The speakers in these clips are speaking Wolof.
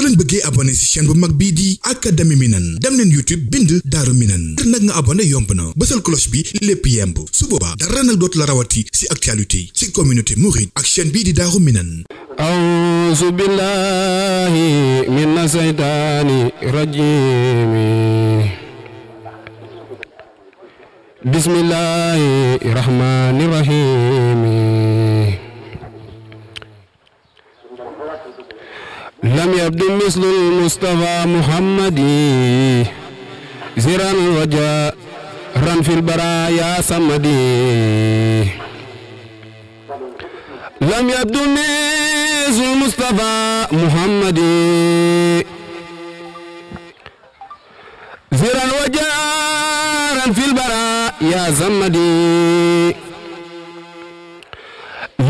soo leen bëggee abonné ci chaîne bu mag bii di Académie Minane dem leen YouTube bind Daaru Minane ngir nag nga abonné yomb na bësal cloche bi lépp yemb su boobaa dara nag dootu la rawati ci actualité ci communauté mouride ak chaîne bii di Daaru Minane. A'uuzu billaahi mina shaytaani rajiim. Bismillaahi rahmaani rahiim. Lam yabdu mislul Mustafa Muhammadi ziran waja ran fil baraaya samadi. Lam yabdu mislul Mustafa Muhammadi ziran waja ran fil baraaya samadi.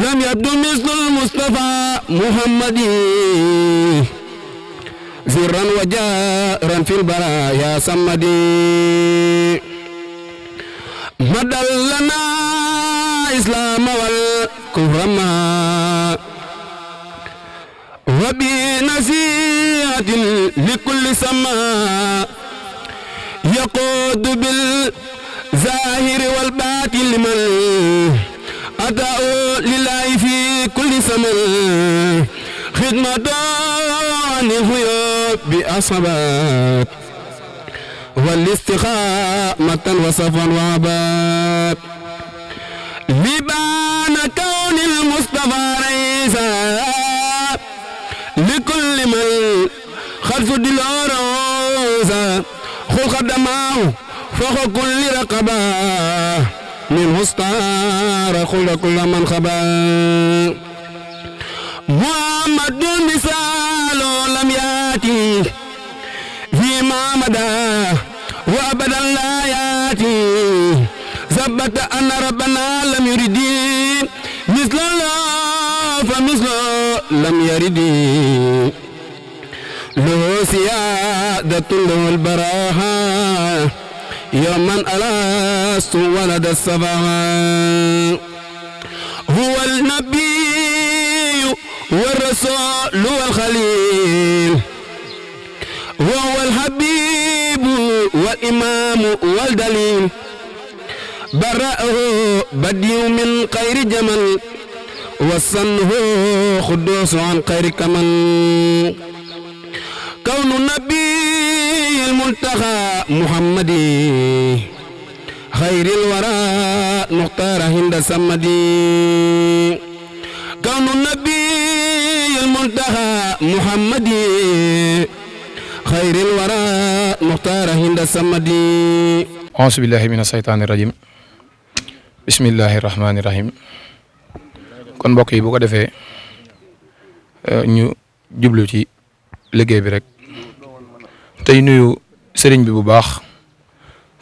Lam yabdu mislul Mustafa Muhammadi zirran wa jaaran fil baraaya samadi. Madallana islaam wal kufra ma wa bi nasihatin li kulli sama yaqudu bil zahiri wal batin liman أدعو لله في كل زمان خدمة عن الغيوب بأصابات والاستقامة وصفا وعبات لبان كون المصطفى رئيسا لكل من خلف دلوروزا خلق دماه فوق كل رقبة من هستار كل من خبا. محمد مثال لم ياتي فيما مدى وابدا لا ياتي. ثبت ان ربنا لم يرد مثل الله فمثل لم يرد. له سيادة له البراهة يوما ألست ولد السماء. هو النبي والرسول والخليل وهو الحبيب والإمام والدليل. برأه بديع من خير جمل وصنه خدوس عن خير كمن. كون النبي الملتقى محمدي خير الورى مختار هند سمدي. كون النبي الملتقى محمدي خير الورى مختار هند سمدي. أعوذ بالله من الشيطان الرجيم. بسم الله الرحمن الرحيم. kon mbokk yi bu ko defee ñu jublu ci liggéey bi rek tey nuyu sëriñ bi bu baax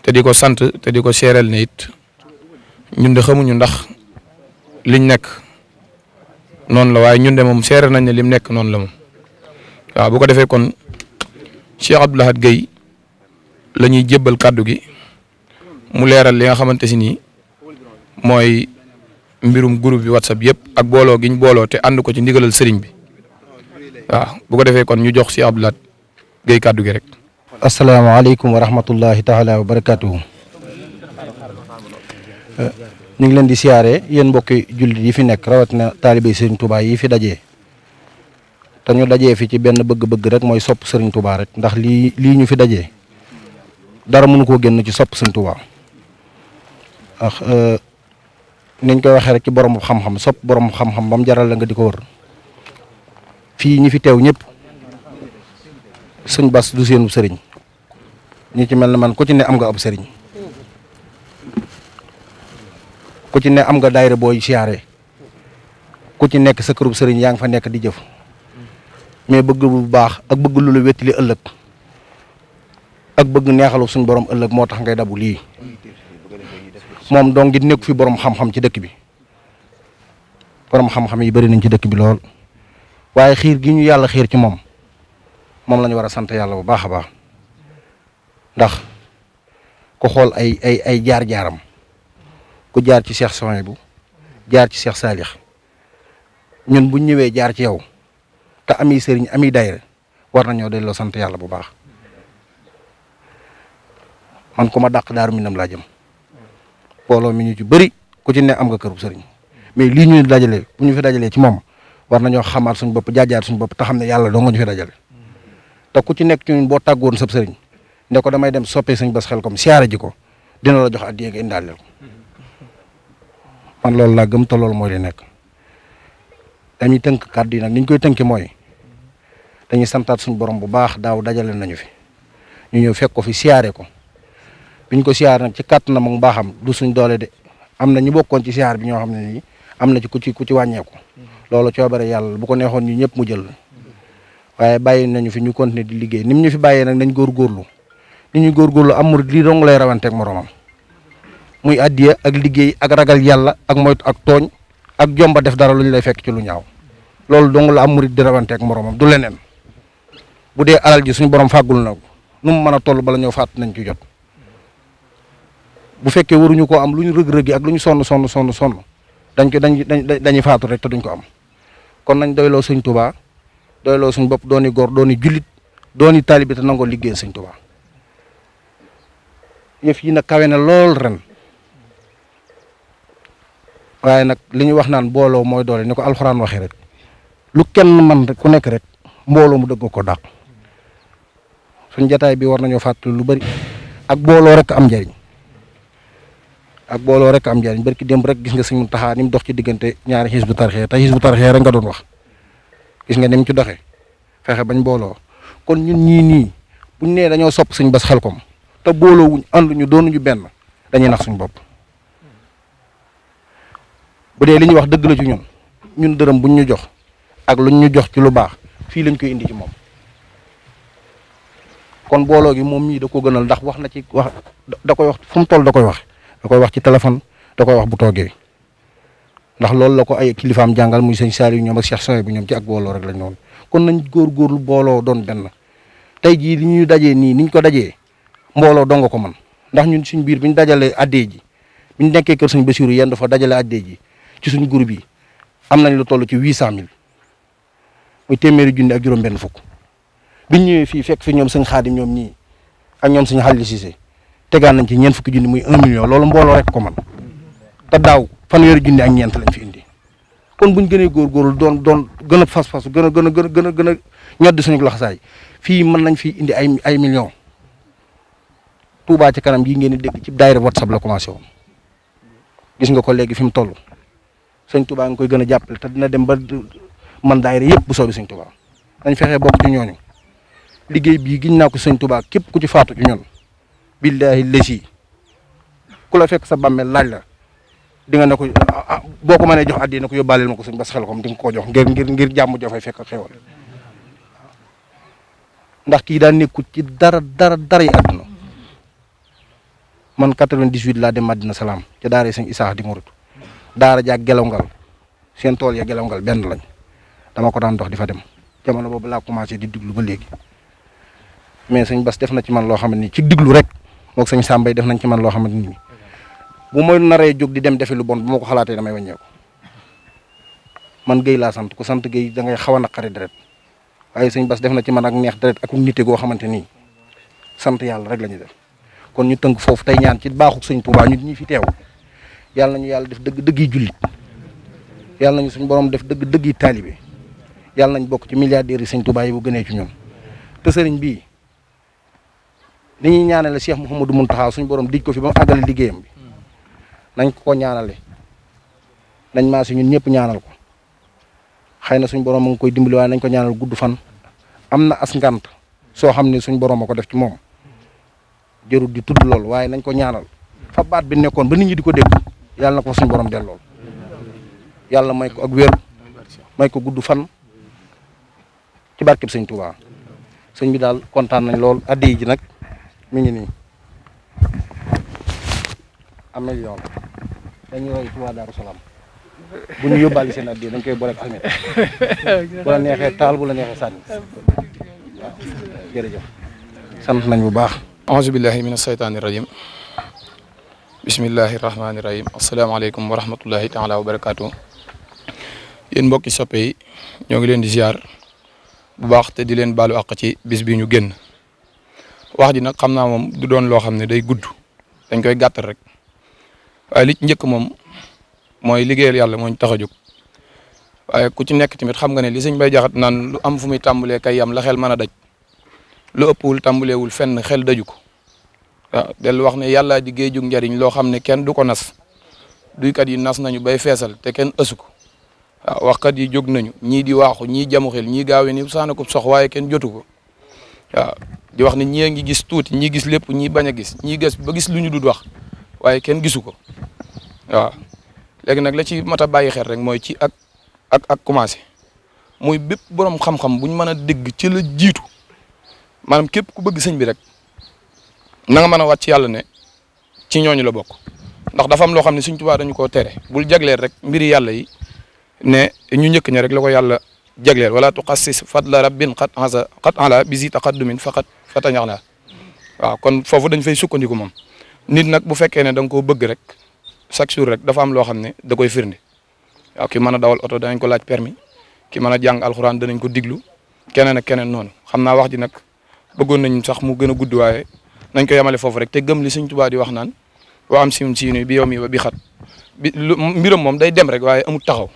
te di ko sant te di ko seereel ne it ñun de xamuñu ndax liñ nekk noonu la waaye ñun de moom seere nañ ne lim nekk noonu la moom waaw bu ko defee kon Cheikh Abdou Lahad Gueye la ñuy jébbal kàddu gi mu leeral li nga xamante si nii mooy mbirum groupe bi WhatsApp yëpp ak booloo gi ñu booloo te ànd ko ci ndigalal sëriñ bi waaw bu ko defee kon ñu jox Cheikh Abdou Lahad Gueye kàddu gi rek. asalaamaaleykum wa rahmatullahi taala wa barakaatuhu. ñu ngi leen di siyaare yéen mbokki jullit yi fi nekk rawatina taalibe Serigne Touba yi fi dajee te ñu dajee fi ci benn bëgg-bëgg rek mooy sopp Serigne Touba rek ndax lii ñu fi dajee dara mënu koo génn ci sopp Serigne Touba ndax niñ koy waxee rek ci borom xam-xam sopp borom xam-xam ba mu jaral la nga di ko wër fii ñi fi teew ñëpp sëñ Bass du seenu sëriñ ñi ci mel ne man ku ci ne am nga ab sëriñ ku ci ne am nga daayira booy siyaare ku ci nekk sa kërub sëriñ yaa ngi fa nekk di jëf mais bëgg bu baax ak bëgg lu la wettali ëllëg ak bëgg neexalu suñ borom ëllëg moo tax ngay dabu lii moom donc it nekk fi borom xam-xam ci dëkk bi borom xam-xam yi bari nañ ci dëkk bi lool waaye xiir gi ñu yàlla xiir ci moom la ñu war a sant yàlla bu baax a baax ndax ku xool ay jaar-jaaram ku jaar ci Cheikh Souhaïbou jaar ci Cheikh Salih ñun buñ ñëwee jaar ci yow te ami sëriñ ami daayira war nañoo delloo sant yàlla bu baax man ku ma dàq Daaru Minam laa jëm mbooloo mi ñu ci bëri ku ci ne am nga kërub sëriñ mais lii ñu dajale bu ñu fi dajalee ci moom war nañoo xamaat suñu bopp jaajaat suñu bopp te xam ne yàlla doo nga ñu fi dajale te ku ci nekk ci ñun boo tàggoon sab sëriñ ne ko damay dem soppee Sëñ Bass Xelcom siyaare ji ko dina la jox addiya nga indaaleel ko man loolu laa gëm te loolu mooy li nekk dañuy tënk kàddu yi nag ni ñu koy tënki mooy dañuy santaat suñu borom bu baax daaw dajale nañu fi ñu ñëw fekk ko fi siyaare ko biñ ko siyaare nag ci kàttanam ak mbaaxam du suñ doole de am na ñu bokkoon ci siyaar bi ñoo xam ne nii am na ci ku ci wàññeeku loolu coobare yàlla bu ko neexoon ñu ñëpp mu jël waaye bàyyi nañu fi ñu continuer di liggéey ni mu ñu fi bàyyee nag nañ góorgóorlu ni ñu góorgóorlu am murid lii dong lay rawanteeg moromam muy addiya ak liggéey ak ragal yàlla ak moytu ak tooñ ak jomba def dara lu ñu lay fekk ci lu ñaaw loolu dong la am murid di rawanteeg moromam du leneen bu dee alal ji suñu borom fàggul na nu mu mën a toll bala ñoo faat nañ ci jot bu fekkee waruñu koo am lu ñu rëg-rëgi ak lu ñu sonn dañuy faatu rek te duñ ko am kon nañ doyloo Sëñ Tuubaa doyloo suñ bopp dooni góor dooni jullit dooni taalibe te nangoo liggéey Sëñ Tuubaa yëf yi nag kawe na lool ren waaye nag li ñu wax naan mbooloo mooy doole ni ko alxuraan waxee rek lu kenn man rek ku nekk rek mbooloo mu dëgg ko dàq suñ jataay bi war nañoo fàttali lu bari ak booloo rek am njariñ barki démb rek gis nga Sëñ Muntaxa ni mu dox ci diggante ñaari Hizbut Tarqiyyah te Hizbut Tarqiyyah rek nga doon wax gis nga ni mu ci doxee fexe bañ booloo kon ñun ñii nii buñ nee dañoo sopp Sëñ Bass Xelcom te booloo wuñ ànduñu doonuñu benn dañuy nax suñ bopp bu dee li ñuy wax dëgg la ci ñun dërëm buñ ñu jox ak luñ ñu jox ci lu baax fii lañ koy indi ci moom kon booloo gi moom mii da ko gënal ndax wax na ci wax da koy wax fu mu toll da koy wax ci téléphone da koy wax bu toogee ndax loolu la ko ay kilifaam jàngal muy sëñ Saliou ñoom ak Cheikh Soye bu ñoom ci ak booloo rek lañ noonu kon nañ góorgóorlu booloo doon benn tey jii li ñuy dajee nii niñ ko dajee mbooloo donga ko man ndax ñun suñ biir biñ dajalee addee ji biñ nekkee kër sëñ Bassirou yenn dafa dajale addee ji ci suñ groupe yi am nañ lu toll ci 800 000 muy téeméeri junni ak juróom benn fukk biñ ñëwee fii fekk fi ñoom sëñ Xaadim ñoom ñii ak ñoom sëñ Xalil Cissé tegaan nañ ci ñeent fukki junni muy 1 million loolu mbooloo rek ko man te daaw fanweeri junni ak ñeent lañ fi indi kon buñ gënee góorgóorlu doon gën a fas-fas gën a ñoddi suñu laxasaay fii mën nañ fi indi ay millions Touba ci kanam yi ngeen di dégg ci daayira WhatsApp la commencé woon gis nga ko léegi fi mu toll sëñ Touba nga koy gën a jàppale te dina dem ba man daayira yëpp bu soobee sëñ Touba dañ fexee bokk ci ñooñu liggéey bii giñ naa ko sëñ Touba képp ku ci faatu ci ñun billaahi lesi ku la fekk sa bàmmeel laaj la di nga ne ko boo ko mënee jox addi na ko yóbbaaleel ma ko Sëñ Bass Xelcom di nga koo jox ngir jàmm jofay fekk xewal ndax kii daa nekkut ci dara yi àdduna man 98 laa dem Madina Salaam ca daara Sëñ Isaax di Murit daara jaag Gelawngal seen tool ya Gelawngal benn lañ dama ko daan dox di fa dem jamono boobu laa commencé di diglu ba léegi mais Sëñ Bass def na ci man loo xamante ni ci diglu rek moog Sëñ Sambay def nañ ci man loo xamante ni bu ma naree jóg di dem defi lu bon bu ma ko xalaatee damay wàññeeku man Guèye laa sant ku sant Guèye da ngay xaw a naqari deret waaye Sëñ Bass def na ci man ak neex deret ak nite goo xamante ni sant yàlla rek la ñuy def kon ñu tënk foofu tey ñaan ci baaxuk Sëñ Tuubaa ñu ñi fi teew yàlla nañu yàlla def dëgg yi jullit yàlla nañu suñu borom def dëgg yi taalibe yàlla nañ bokk ci milliardaires yi Sëñ Tuubaa yi bu gënee ci ñun te sëriñ bii li ñuy ñaanale Cheikh Mouhamadou Mountakha suñu borom dij ko fi ba mu àggale liggéeyam bi nañ ko ñaanale nañ maa si ñun ñëpp ñaanal ko xëy na suñ borom a ngi koy dimbali waaye nañ ko ñaanal gudd fan am na as ngant soo xam ne suñ borom a ko def ci moom jërul di tudd lool waaye nañ ko ñaanal fa baat bi nekkoon ba nit ñi di ko dégg yàlla na ko suñ borom dellool yàlla may ko ak wér may ko gudd fan ci barkeb Sëñ Tuubaa sëñ bi daal kontaan nañ lool addi ji nag mi ngi nii am million dañuy roy ci waa Daaru Salaam bu ñu yóbbaale seen addi dañ koy boole ak almet bu la neexee taal bu la neexee sànni waaw jërëjëf sant nañ bu baax auzu billahi min asheytaani rajim bismillahi rahmaani rahim asalaamaaleykum wa rahmatullahi taala wa barakaatu yéen mbokki soppe yi ñoo ngi leen di ziar bu baax te di leen baalu àq ci bis bi ñu génn wax ji nag xam naa moom du doon loo xam ne day gudd dañ koy gàttal rek waaye li ci njëkk moom mooy liggéeyal yàlla moo ñu tax a jóg waaye ku ci nekk tamit xam nga ne li sëñ Bay Jaxate naan lu am fu muy tàmbalee kay yam la xel mën a daj lu ëppwul tàmbaleewul fenn xel daju ko waaw dellu wax ne yàlla di géejug njariñ loo xam ne kenn du ko nas duykat yi nas nañu bay feesal te kenn ësu ko waaw waxkat yi jóg nañu ñii di waaxu ñii jamu xel ñii gaawe ni saana ko sox waaye kenn jotu ko waaw di wax ne ñii a ngi gis tuuti ñii gis lépp ñii bañ a gis ñii gis ba gis lu ñu dul wax waaye kenn gisu ko waaw léegi nag la ci mat a bàyyi xel rek mooy ci ak commencé muy bépp borom xam-xam bu ñu mën a dégg ci la jiitu maanaam képp ku bëgg sëñ bi rek na nga mën a wàcc ci yàlla ne ci ñooñu la bokk ndax dafa am loo xam ne Sëñ Tuubaa dañu koo tere bul jagleel rek mbiri yàlla yi ne ñu njëkk ña rek la ko yàlla jagleel wala tuxassis fadla rabbin xat ala bisi taqaddumin faqat fatañax naa waaw kon foofu dañ fay sukkandiku moom nit nag bu fekkee ne da nga koo bëgg rek chaque jour rek dafa am loo xam ne da koy firnde waaw ki mën a dawal oto danañ ko laaj permis ki mën a jàng alxuraan danañ ko diglu keneen ak keneen noonu xam naa wax ji nag bëggoon nañ sax mu gën a gudd waaye nañ ko yemale foofu rek te gëm li Sëñ Tuubaa di wax naan waa am siinu bi yow mi ba bi xat bi mbiram moom day dem rek waaye amul taxaw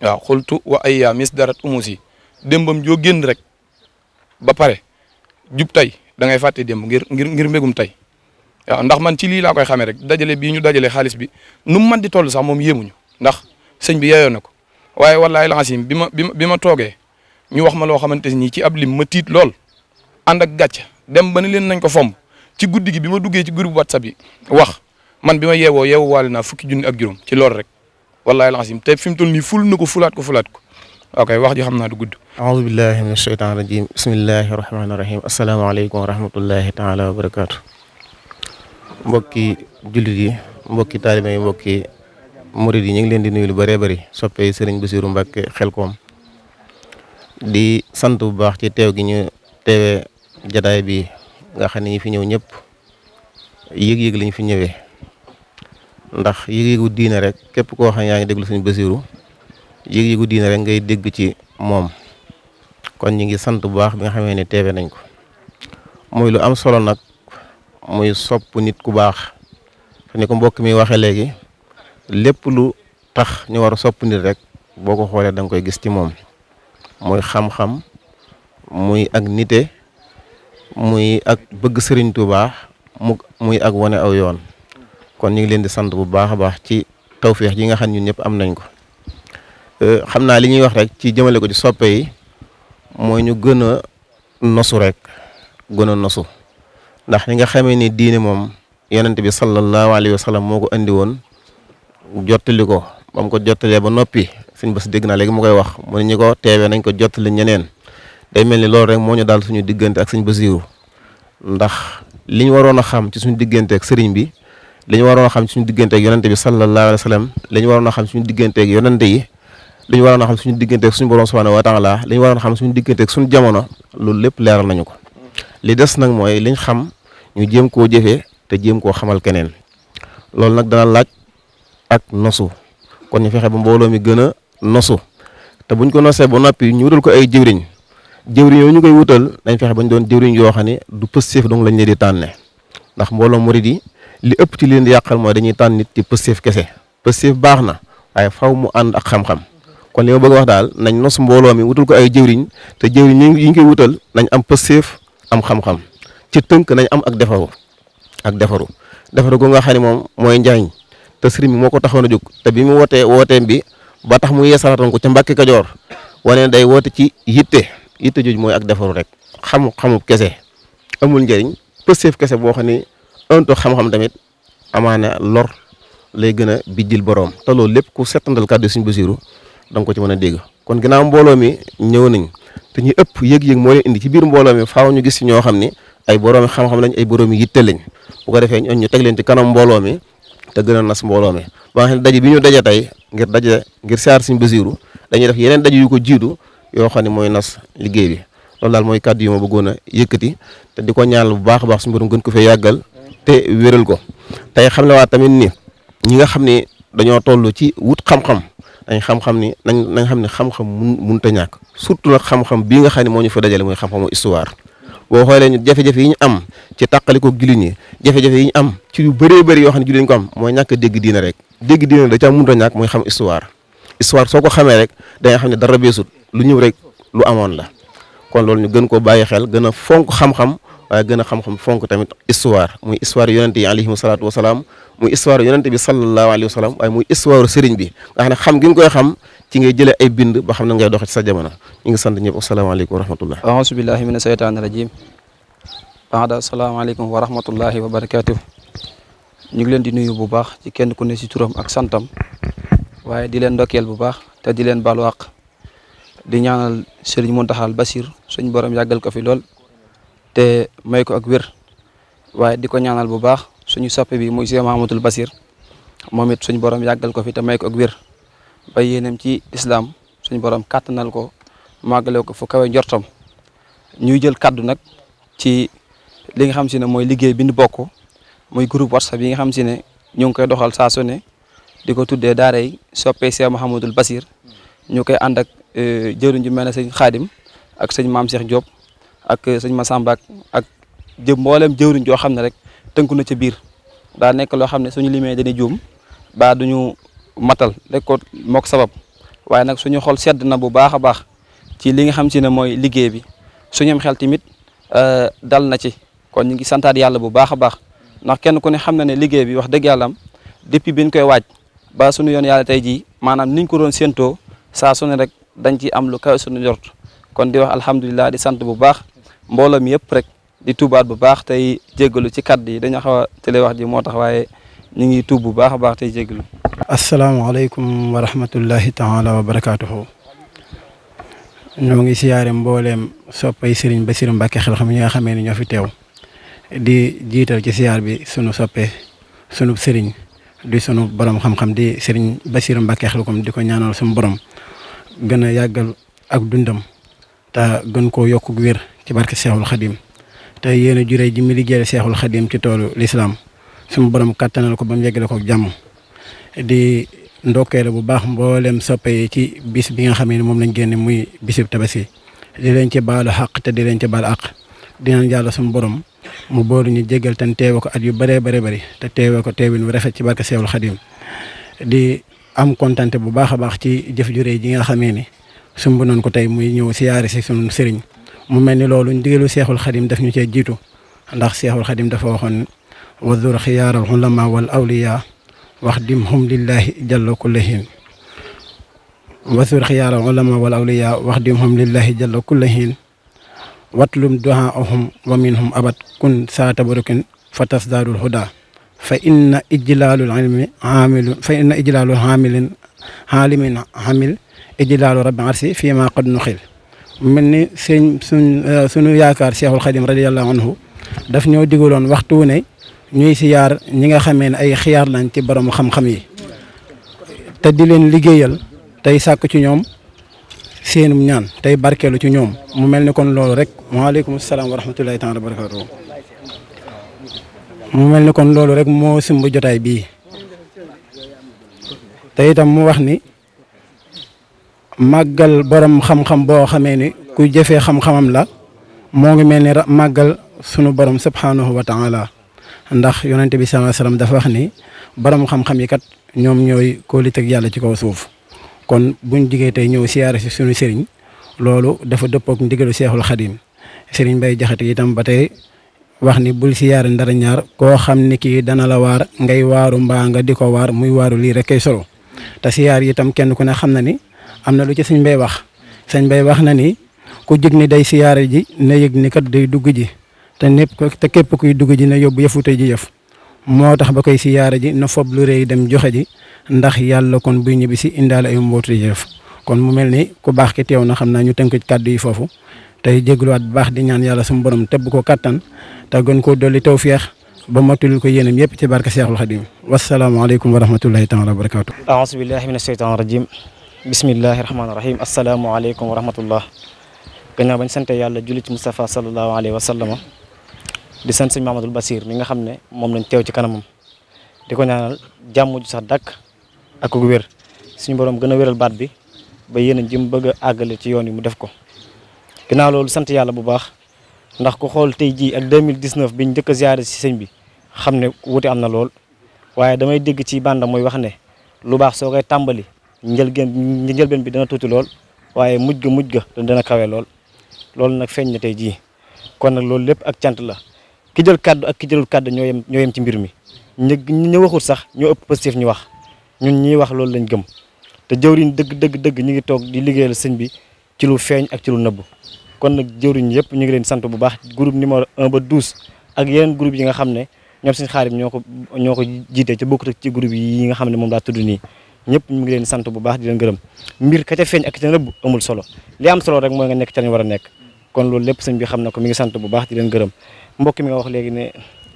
waaw xultu wa ayya mis darat umusi démbam joo génn rek ba pare jub tey da ngay fàtte démb ngir mbégum tey waaw ndax man ci lii laa koy xamee rek dajale bii ñu dajale xaalis bi nu mu mën di toll sax moom yéemuñu ndax sëñ bi yeyoo na ko waaye wallaahi lancim bi ma toogee ñu wax ma loo xamante ni ci ab lim ma tiit lool ànd ak gàcc dem ba ni leen nañ ko fomb ci guddi gi bi ma duggee ci groupe WhatsApp yi wax man bi ma yeewu waale naa 10 junni ak juróom ci loolu rek wallaahi lancim te fi mu toll nii ful na ko fulaat ko ok wax ji xam naa du gudd. aoudu billahi min asheytaan rajim bismillahi rahmaani rahim asalaamaaleykum wa rahmatullahi taala wa barakaatu. mbokki jullit yi mbokki taalibe yi mbokki murid yi ñu ngi leen di nuyu lu bëree bëri soppee Sëriñ Bassirou Mbacke Xelkom di sant bu baax ci teew gi ñu teewee jataay bi nga xam ne ñi fi ñëw ñëpp yëg-yëg lañ fi ñëwee ndax yëg-yëgu diine rek képp koo xam yaa ngi déglu Sëriñ Bassirou yëg-yëgu diine rek ngay dégg ci moom kon ñi ngi sant bu baax bi nga xamee ne teewe nañ ko muy lu am solo nag muy sopp nit ku baax ni ko mbokk mi waxee léegi lépp lu tax ñu war a sopp nit rek boo ko xoolee da nga koy gis ci moom muy xam-xam muy ak nite muy ak bëgg Sëriñ Tuubaa muy ak wane aw yoon kon ñu ngi leen di sant bu baax a baax ci tawféex yi nga xam ñun ñëpp am nañ ko xam naa li ñuy wax rek ci jëmale ko ci soppe yi mooy ñu gën a nosu rek gën a nosu ndax ñi nga xamee ni diine moom yonent bi sallallahu alayhi wa sallam moo ko andi woon jottali ko ba mu ko jottalee ba noppi Sëñ Bass dégg naa léegi mu koy wax mu ne ñi ko teewee nañ ko jottali ñeneen day mel ni loolu rek moo ñu daal suñu diggante ak Sëñ Bassirou ndax li ñu waroon a xam ci suñu diggante ak sëriñ bi li ñu waroon a xam ci suñu diggante ak yonent bi sallallahu alayhi wa sallam li ñu waroon a xam suñu diggante ak yonent yi li ñu waroon a xam suñu diggante ak suñu borom subhanahu wa taala li ñu waroon a xam suñu diggante ak suñu jamono loolu lépp leeral nañu ko li des nag mooy liñ xam ñu jéem koo jëfee te jéem koo xamal keneen loolu nag dana laaj ak nosu kon ñu fexe ba mbooloo mi gën a nosu te buñ ko nosee ba noppi ñu wutal ko ay jëwriñ yooyu ñu koy wutal dañ fexe bañ doon jëwriñ yoo xam ne du pëstéef dong lañ leen di tànne ndax mbooloo murid yi li ëpp ci leen di yàqal mooy dañuy tànn nit ci pëstéef kese pëstéef baax na waaye faw mu ànd ak xam-xam kon li ma bëgg a wax daal nañ nos mbooloo mi wutal ko ay jëwriñ te jëwriñ yi ñu koy wutal nañ am pëstéef am xam-xam ci tënk nañ am ak defaru ko nga xam ne moom mooy njariñ te sëriñ bi moo ko taxoon a jóg te bi mu wooteem bi ba tax mu yeesalatoon ko ca Mbàkke Kajoor wane day woote ci yitte jooju mooy ak defaru rek xamu kese amul njëriñ pëseef kese boo xam ne ënto xam-xam tamit amaana lor lay gën a bijjil boroom te loolu lépp ku settandal kàddu Sëriñ Bassirou da nga ko ci mën a dégg kon ginnaaw mbooloo mi ñëw nañ te ñu ëpp yëg-yëg moo leen indi ci biir mbooloo mi faaw ñu gis ci ñoo xam ni ay boroomi xam-xam lañ ay boroomi yitte lañ bu ko defee ñu teg leen ci kanam mbooloo mi te gën a nas mbooloo mi ba nga xam ne daje bi ñu daje tey ngir siyaar Sëriñ Bassirou dañuy def yeneen daje yu ko jiitu yoo xam ne mooy nas liggéey bi loolu daal mooy kàddu yu ma bëggoon a yëkkati te di ko ñaanal bu baax a baax suñu borom gën ko fee yàggal te wéral ko tey xam ne waa tamit ni ñi nga xam ne dañoo toll ci wut xam-xam nañ xam-xam ni nañ xam ne xam-xam mënut a ñàkk surtout nag xam-xam bii nga xam ne moo ñu fa dajale mooy xam-xamu histoire boo xoolee ñu jafe-jafe yi ñu am ci tàqaliko jullit ñi jafe-jafe yi ñu am ci yu bëree bëri yoo xam ne jullit ñu ko am mooy ñàkk a dégg diina rek dégg diina da ca mënut a ñàkk mooy xam histoire soo ko xamee rek da nga xam ne dara beesut lu ñëw rek lu amoon la kon loolu ñu gën koo bàyyi xel gën a fonk xam-xam waaye gën a xam-xam fonk tamit histoire muy histoire yonente yi alayhimu salaatu wasalaam muy histoire yonente bi sallallahu alayhi wa sallam waaye muy histoire sëriñ bi nga xam ne xam gi nga koy xam ci ngay jëlee ay bind ba xam ne ngay doxe ci sa jamono ñu ngi sant ñëpp asalaamaaleykum wa rahmatullah aousu billahi mina sheytaani rajim baada asalaamaaleykum wa rahmatullahi wa barakatuh ñu ngi leen di nuyu bu baax ci kenn ku ne si turam ak santam waaye di leen ndokkeel bu baax te di leen balu àq di ñaanal sëriñ Muntaxa Basiir suñ borom yàggal ko fi lool te may ko ak wér waaye di ko ñaanal bu baax suñu soppe bi muy Cheikh Mahamadul Basiir moom it suñ borom yàggal ko fi te may ko ak wér ba yéenam ci islam suñ borom kàttanal ko màggale ko fu kawe njortam ñuy jël kaddu nag ci li nga xam si ne mooy liggéey bi ñu bokk muy groupe WhatsApp yi nga xam si ne ñu ngi koy doxal saa su ne di ko tuddee daara yi soppee Cheikh Mahamadul Basiir ñu koy ànd ak jëwriñ ju mel ne sëñ Xaadim ak sëñ Maam Cheikh Diop ak sëñ Massamba ak mboolem jëwriñ joo xam ne rek tënku na ci biir daa nekk loo xam ne suñu limee dañuy juum ba duñu matal rek ko mook sabab waaye nag suñu xol sedd na bu baax a baax ci li nga xam si ne mooy liggéey bi suñu xel tamit dal na ci kon ñu ngi santaat yàlla bu baax a baax ndax kenn ku ne xam na ne liggéey bi wax dëgg yàlla am depuis biñ koy waaj ba suñu yoon yàlla tey jii maanaam niñ ko doon séentoo saa su ne rek dañ ci am lu kaw suñu njort kon di wax alhamdulilah di sant bu baax mbooloo mi yëpp rek di tuubaat bu baax tey jéggalu ci kàddu yi dañoo xaw a télé wax ji moo tax waaye ñu ngi tuub bu baax a baax tey jéggalu. asalaamaaleykum wa rahmatullahi taala wa barakaatuhu. ñoo ngi siyaare mbooleem soppay Serigne Bassirou Mbacké Xelcom ñi nga xamee ni ñoo fi teew di jiital ci siyaar bi sunu soppe sunu Serigne di sunu borom xam-xam di Serigne Bassirou Mbacké Xelcom di ko ñaanal suñu borom gën a yàggal ak dundam te gën koo yokk wér ci barke Seexul Xadim te yéen a juree ji mi liggéeyal Seexul Xadim ci toolu lislaam suñu borom kattanal ko ba mu yeggale ko jàmm di ndokkeele bu baax mboolem soppe yi ci bis bi nga xamee ne moom lañ génne muy bisib tabaski di leen ci baalu xaq te di leen ci baalu àq di ñaan yàlla suñu borom mu boolu ñu jégal te teewe ko at yu bëree bëri te teewe ko teewin wu rafet ci barke Seexul Xadim di am kontante bu baax a baax ci jëf ju rëy ji nga xamee ni sumb nañ ko tey muy ñëw siyaare si sunu sëriñ mu mel ni loolu ndigalu Seexul Xadim daf ñu cee jiitu ndax Seexul Xadim dafa waxoon wadur xiyaaral ulama wal awliya wax dim hum lillahi jalla kullahin wadur xiyaaral ulama wal awliya wax dim hum lillahi jalla kullahin watlum duhaahum wa minhum abad kun saa tabarukin fa tasdaadul huda fa inna ijlaalul ilmi haamilun fa inna ijlaalul haamilin haalimin hamil ijlaalu rabbi arsi fii ma qad nuxil mel ni suñu yaakaar Seexul Xadim radiyallahu anhu daf ñoo digaloon waxtu ne ñuy siyaar ñi nga xamee ne ay xiyaar lañ ci borom xam-xam yi te di leen liggéeyal tey sàkk ci ñoom seenum ñaan tey barkeelu ci ñoom mu mel ni kon loolu rek waaleykum salaam wa rahmatullahi taala wa barakatuh mu mel ni kon loolu rek moo sumb jotaay bii te itam mu wax ni màggal borom xam-xam boo xamee ni ku jëfee xam-xamam la moo ngi mel ni màggal sunu borom subhanahu wa taala ndax yonente bi sallallahu alayhi wasallam dafa wax ni borom xam-xam yi kat ñoom ñooy kóoliteg yàlla ci kaw suuf kon buñ jigee tey ñëw siyaare si sunu sëriñ loolu dafa dëppook ndigalu Seexul Xadim sëriñ Bay Jaxate itam ba tey wax ni bul siyaare ndara ñaar koo xam ni kii dana la waar ngay waaru mbaa nga di ko waar muy waaru lii rek kay solo te siyaar yi itam kenn ku ne xam na ni am na lu ci sëñ Bay wax sëñ Bay wax na ni ku jig ni day siyaare ji na yëg ni kat day dugg ji te képp kuy dugg ji na yóbbu yëfute ji yëf moo tax ba koy siyaare ji na fob lu rëy dem joxe ji ndax yàlla kon buy ñibbi si indaale ay mbootu ji yëf kon mu mel ni ku baax ki teew na xam naa ñu tënk ci kàddu yi foofu tey jégluwaat bu baax di ñaan yàlla suñu borom tëbb ko kattan te gën koo dolli tawfeex ba matulil ko yéenam yëpp ci barke Seexul Xadim wasalaamaaleykum wa rahmatullahi taala wa barakaatu. aouzu billahi mina sheytaani rajim bismillahi rahmaani rahim asalaamaaleykum wa rahmatullah gannaaw bañ sante yàlla julli ci Moustapha sallallahu alayhi wa sallam di sant sëñ Mahamadul Basiir mi nga xam ne moom lañ teew ci kanamam di ko ñaanal jàmm ju sax dàkk ak ku wér suñu borom gën a wéral baat bi ba yéen ji mu bëgg a àggale ci yoon yi mu def ko ginnaaw loolu sant yàlla bu baax ndax ku xool tey jii ak 2019 biñ njëkk a ziare si sëñ bi xam ne wuute am na lool waaye damay dégg ci banda mooy wax ne lu baax soo koy tàmbali njëlbeen bi dana tuuti lool waaye mujj ga dana kawe lool loolu nag feeñ na tey jii kon nag loolu lépp ak cant la ki jël kaddu ak ki jëlul kaddu ñoo yem ci mbir mi ñu waxul sax ñoo ëpp positif ñu wax ñun ñiy wax loolu lañ gëm te jëwriñ dëgg ñu ngi toog di liggéeyal sëñ bi ci lu feeñ ak ci lu nëbb kon nag jëwriñ yëpp ñu ngi leen sant bu baax groupe numéro 1 ba 12 ak yeneen groupe yi nga xam ne ñoom suñu Xaadim ñoo ko jiite ci bokkut ci groupe yi nga xam ne moom laa tudd nii ñëpp ñu ngi leen sant bu baax di leen gërëm mbir ka ca feeñ ak ca nëbb amul solo li am solo rek mooy nga nekk ca lañ war a nekk kon loolu lépp sëñ bi xam na ko mi ngi sant bu baax di leen gërëm mbokk mi nga wax léegi ne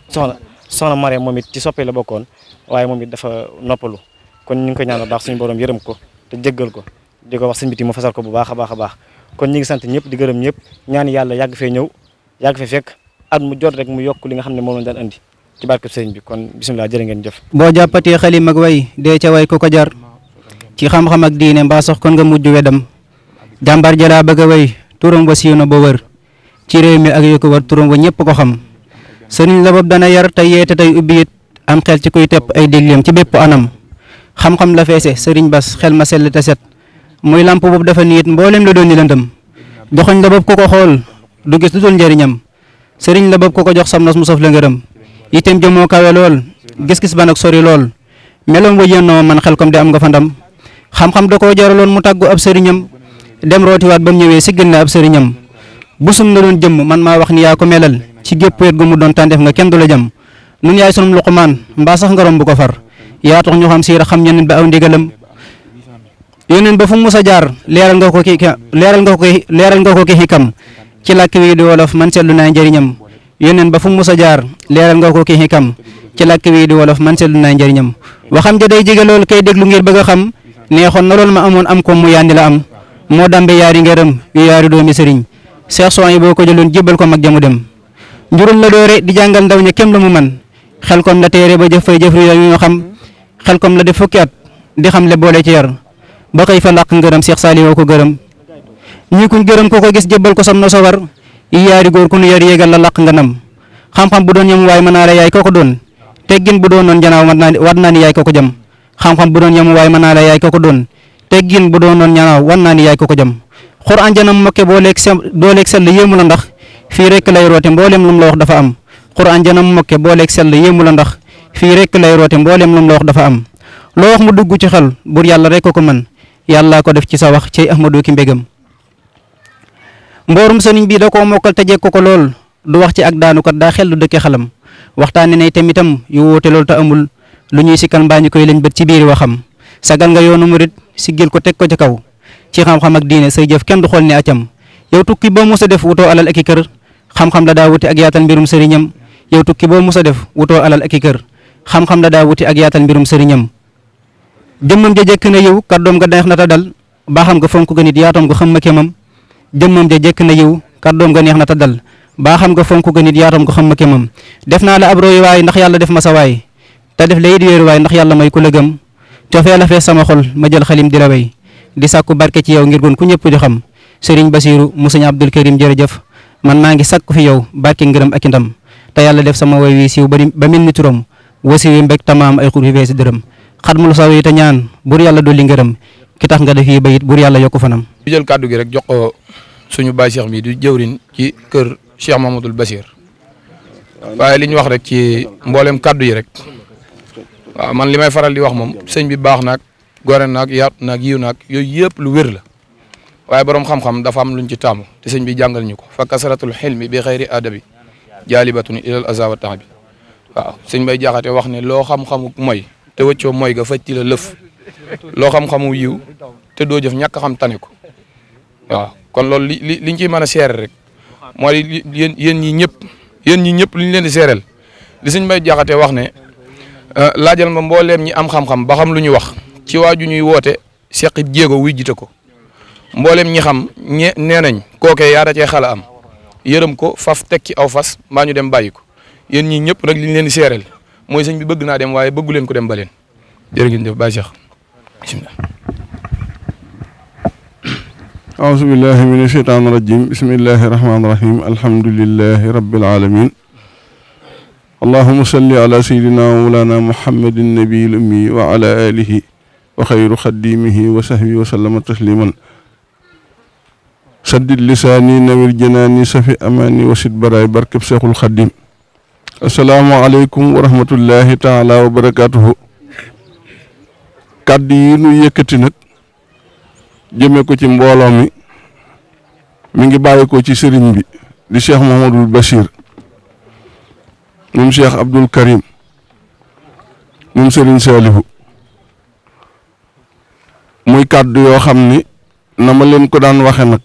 soxna Marème moom it ci soppee la bokkoon waaye moom it dafa noppalu kon ñu ngi koy ñaanal baax suñu borom yërëm ko te jéggal ko di ko wax sëñ biti mu fasal ko bu baax a baax kon ñu ngi sant ñëpp di gërëm ñëpp ñaan yàlla yàgg fee ñëw yàgg fee fekk at mu jot rek mu yokk li nga xam ne moom lañ daan andi ci barkeb sëñ bi kon bisimilah jërë ngeen jëf boo jàppatee xalim ak way dee ca way ko ko jar ci xam-xam ak diine mbaa sax kon nga mujj wedam jàmbar jalaa bëgg a way turam wa siiw na ba wër ci réew mi ak yu ko wër turam wa ñëpp ko xam sëriñ la bopp dana yar tey yeete tey ubbi it am xel ci kuy tepp ay dégleem ci bépp anam xam-xam la feese sëriñ bas xel ma sell te set muy lamp boobu dafa niit mboolem la doon ni lëndëm joxoñ la bopp ku ko xool du gis lu dul njëriñam sëriñ la bopp ku ko jox sam nos mu sof la ngërëm itam jëmoo kawe lool gis-gis ba nag sori lool meloom wa yénnoo man xel kom di am nga fa ndam xam-xam da koo jaraloon mu tàggu ab sëriñam dem rootiwaat ba mu ñëwee siggal na ab sëriñam busum na doon jëmm man maa wax ni yaa ko melal ci gépp wet gu mu doon tàndeef nga kenn du la jam nun yaay sunum luqumaan mbaa sax nga romb bu ko far yaa tax ñu xam siira xam ñeneen ba aw ndigalam yóneen ba fu mu musa jaar leeral nga ko ki xikam ci làkk wi di wolof man seetlu naa njëriñam yóneen ba fu mu musa jaar leeral nga ko ki xikam ci làkk wi di wolof man seetlu naa njëriñam waxam ja day jege lool kay déglu ngir bëgg a xam neexoon na lool ma amoon am ko mu yandi la am moo dambe yaari ngërëm yu yaari doomi sëriñ seex son yi boo ko jëloon jébbal ko mag jamu dem njurul la doore di jàngal ndaw ña kem la mu man xel kom la téere ba jëf fay jëf yu ñu xam xel kom la def fukki at di xam le boole ci yar ba xëy fa làq ngërëm Seex Saaliw ko gërëm ñi kuñ gërëm ko ko gis jébbal ko sam no sa war yi yaari góor ku nu yar yéegal la làq nga nam xam-xam bu doon yem waay mën naa la yaay koko doon teggin bu doon noon janaaw war naa ni yaay koko jëm xam-xam bu doon yem waay mën naa la yaay koko doon teggin bu doon noon janaaw war naa ni yaay koko jëm xuraan janam mokke dooleeg sell yéemu la ndax fii rek lay roote mboolem lu mu la wax dafa am xuraan janam mokke booleeg sell yéemu la ndax fii rek lay roote mboolem lu mu la wax dafa am loo wax mu dugg ci xel bur yàlla rek ko mën yàlla ko def ci sa wax cey ahmadu ki mbégam mboorum sëriñ bi da koo mokkal te jekk ko lool du wax ci ak daanukat daa xel du dëkke xalam waxtaane nay tamitam yu wóote loolu te amul lu ñuy sikkal mbaa ñu koy lañ bët ci biir waxam sagal nga yoonu murit siggil ko teg ko ci kaw ci xam-xam ak diine say jëf kenn du xool ni acam yow tukki boo musa def wutoo alal ak i kër xam-xam la daa wuti ak yaatal mbirum sëriñam yow tukki boo musa def wutoo alal ak i kër xam-xam la daa wuti ak yaatal mbirum sëriñam jëmmam ja jekk na yiw kàddoom nga neex na ta dal baaxam nga fonk ga nit yaatoom nga xam ma kemam jëmmam ja jekk na yiw kàddoom nga neex na ta dal baaxam nga fonk ga nit yaatoom nga xam ma kemam def naa la ab royu waay ndax yàlla def ma sa waay te def la it wéeru waay ndax yàlla may ku la gëm cofee la fees sama xol ma jël xalim di la way di sàkku barke ci yow ngir gon ku ñëpp di xam Serigne Bassirou mu Sëñ Abdul Karim jërëjëf man maa ngi sàkku fi yow barke ngërëm ak ndam te yàlla def sama woy wi siiw ba mel ni turam wasi wi mbég tamaam ay xur fi feesi dërëm xatmul saw yi te ñaan bur yàlla dolli ngërëm ki tax nga def yi bayit bur yàlla yokku fanam ñu jël kàddu gi rek jox ko suñu baay Cheikh mi di jëwrin ci kër Cheikh Mamadou Bassir waaye li ñu wax rek ci mboolem kàddu yi rek waaw man li may faral di wax moom sëñ bi baax naag gore naag yaatu naag yiw naag yooyu yëpp lu wér la waaye borom xam-xam dafa am luñ ci taamu te sëñ bi jàngal ñu ko fa kasratul xilmi bi xayri adabi jaalibatun ilal azawa tax bi waaw sëñ bay jaxate wax ne loo xam-xamu mooy te wëccoo mooy ga faj ci la lëf loo xam-xamu yiw te doo jëf ñàkk xam tane ko waaw kon loolu liñ ciy mën a seere rek mooy yéen ñi ñëpp li ñu leen di seereel li sëñ bay jaxate wax ne laajal ma mbooleem ñi am xam-xam ba xam lu ñu wax ci waaju ñuy woote seqib jéego wuy jite ko mbooleem ñi xam nee nañ kookee yaa da cee xala am yërëm ko faf tekki aw fas mbaa ñu dem bàyyi ko yéen ñii ñëpp nag li ñu leen di seereel mooy sëñ bi bëgg naa dem waaye bëggu leen ko dem ba leen jërë ngeen jëf Baye Cheikh bismillah أعوذ بالله من الشيطان الرجيم بسم الله الرحمن الرحيم الحمد لله رب العالمين اللهم صل على سيدنا ومولانا محمد النبي الأمي وعلى آله وخير خديمه وصحبه وسلم تسليما سدد لساني نوير جناني سفي أماني وسد براي بركب شيخ الخديم السلام عليكم ورحمة الله تعالى وبركاته kàddu yi nu yëkkati nag jëmee ko ci mbooloo mi ngi bàyyi ko ci sëriñ bi di Cheikh Mouhamadoul Bachir moom Cheikh Abdoul Karim moom sëriñ Salihu muy kàddu yoo xam ni na ma leen ko daan waxe nag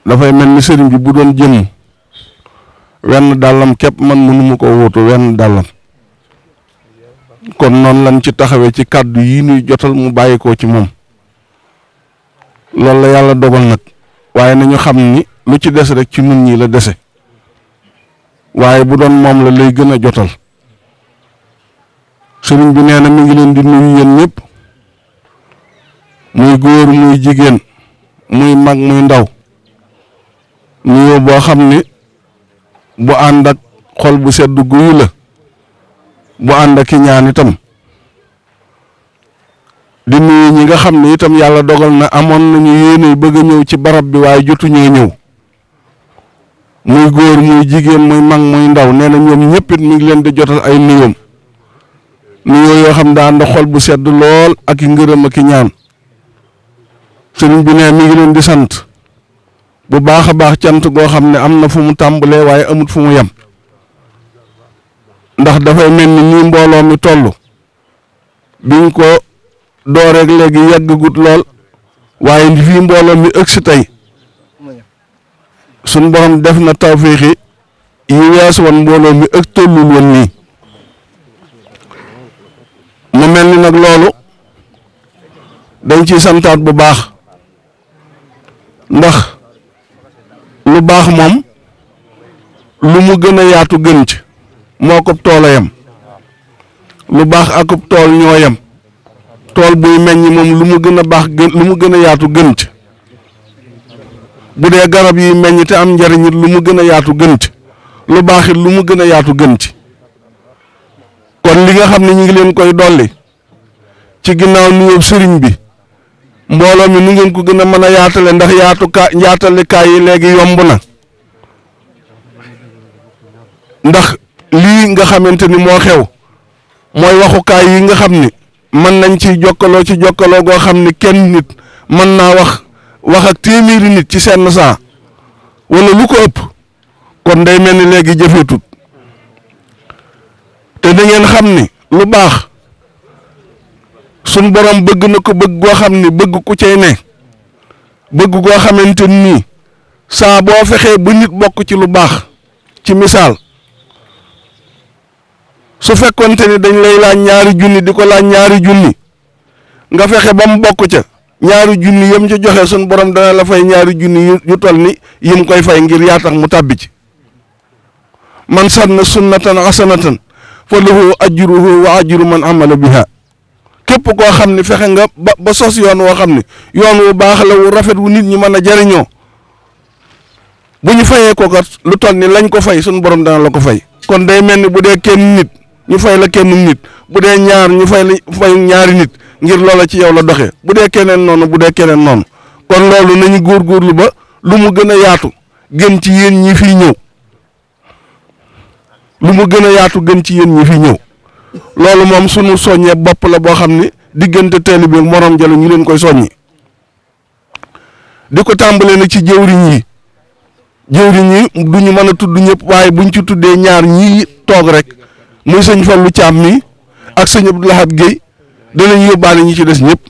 dafay mel ni sëriñ bi bu doon jëm wenn dàllam képp man mënuma ko wóotu wenn dàllam kon noonu lañ ci taxawee ci kàddu yi nuy jotal mu bàyyi ko ci moom loolu la yàlla dogal nag waaye nañu xam ni lu ci des rek ci nun ñi la dese waaye bu doon moom la lay gën a jotal sëriñ bi nee na mi ngi leen di nuyu yéen ñëpp muy góor muy jigéen muy mag muy ndaw nuyoo boo xam ni bu ànd ak xol bu sedd guyu la bu ànd ak ñaan itam di nuyu ñi nga xam ne itam yàlla dogal na amoon nañu yéene bëgg a ñëw ci barab bi waaye jotuñoo ñëw muy góor muy jigéen muy mag muy ndaw nee na ñoom ñëpp it mi ngi leen di jotal ay nuyoom nuyoo yoo xam daa ànd xol bu sedd lool ak i ngërëm ak i ñaan sëriñ bi ne mi ngi leen di sant bu baax a baax cant goo xam ne am na fu mu tàmbalee waaye amut fu mu yem ndax dafay mel ni nii mbooloo mi toll biñ ko dooreeg léegi yàggagut lool waaye fii mbooloo mi ëgg si tey suñ borom def na tawféexi yi weesu woon mbooloo mi ëgg tollul woon nii mu mel ni nag loolu dañ ciy santaat bu baax ndax lu baax moom lu mu gën a yaatu gën ci moo ko tool a yem lu baax akub tool ñoo yem tool buy meññ moom lu mu gën a baax gën lu mu gën a yaatu gën ci bu dee garab yi meññ te am njariñ it lu mu gën a yaatu gën ci lu baax it lu mu gën a yaatu gën ci kon li nga xam ne ñu ngi leen koy dolli ci ginnaaw nuyoo sëriñ bi mbooloo mi nu ngeen ko gën a mën a yaatale ndax yaatalekaay yi léegi yomb na ndax lii nga xamante ni moo xew mooy waxukaay yi nga xam ni mën nañ ci jokkaloo goo xam ni kenn nit mën naa wax ak téeméeri nit ci seen saa wala lu ko ëpp kon day mel ni léegi jëfeetut te da ngeen xam ni lu baax suñ borom bëgg na ko bëgg goo xam ni bëgg ku cay ne bëgg goo xamante nii saa boo fexee ba nit bokk ci lu baax ci misaal su fekkonte ni dañ lay laaj ñaari junni di ko laaj ñaari junni nga fexe ba mu bokk ca ñaari junni yëm ca joxe sun borom dana la fay ñaari junni yu toll ni yim koy fay ngir yaa tax mu tàbbi ci man sanna sunnatan hasanatan fa lahu ajruhu wa ajru man amala biha képp koo xam ne fexe nga ba sos yoon woo xam ne yoon wu baax la wu rafet wu nit ñi mën a jariñoo bu ñu fayee ko kat lu toll ni lañ ko fay sun borom dana la ko fay kon day mel ni bu dee kenn nit ñu fay la kenn nit bu dee ñaar ñu fay ñaari nit ngir loola ci yow la doxee bu dee keneen noonu kon loolu nañu góorgóorlu ba lu mu gën a yaatu gën ci yéen ñi fiy ñëw lu mu gën a yaatu gën ci yéen ñi fiy ñëw loolu moom sunu soññee bopp la boo xam ne diggante teel bi morom jalo ñu leen koy soññi di ko tàmbalee nag ci jëwriñ yi duñu mën a tudd ñëpp waaye buñ ci tuddee ñaar ñii toog rek muy sëñ Fallu Caam mi ak sëñ Abdou Lahad Guèye danañ yóbbaale ñi ci des ñëpp